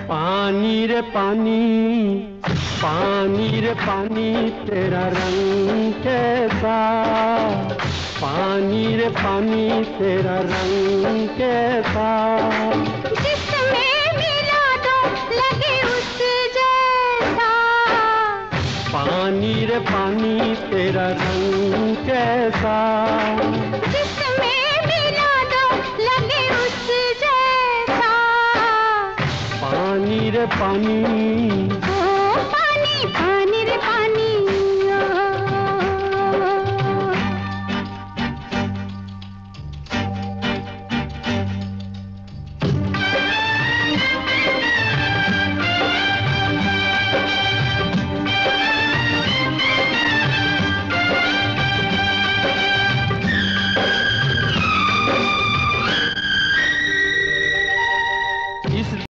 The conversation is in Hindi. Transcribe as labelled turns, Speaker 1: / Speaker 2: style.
Speaker 1: पानी रे पानी, पानी रे पानी, तेरा रंग कैसा। पानी रे पानी, तेरा रंग कैसा।
Speaker 2: जिसमें मिला दो लगे उस जैसा।
Speaker 1: पानी रे पानी, तेरा रंग कैसा।
Speaker 2: जिसमें मिला दो लगे उस जैसा।
Speaker 1: पानी रे पानी,
Speaker 2: ओ पानी।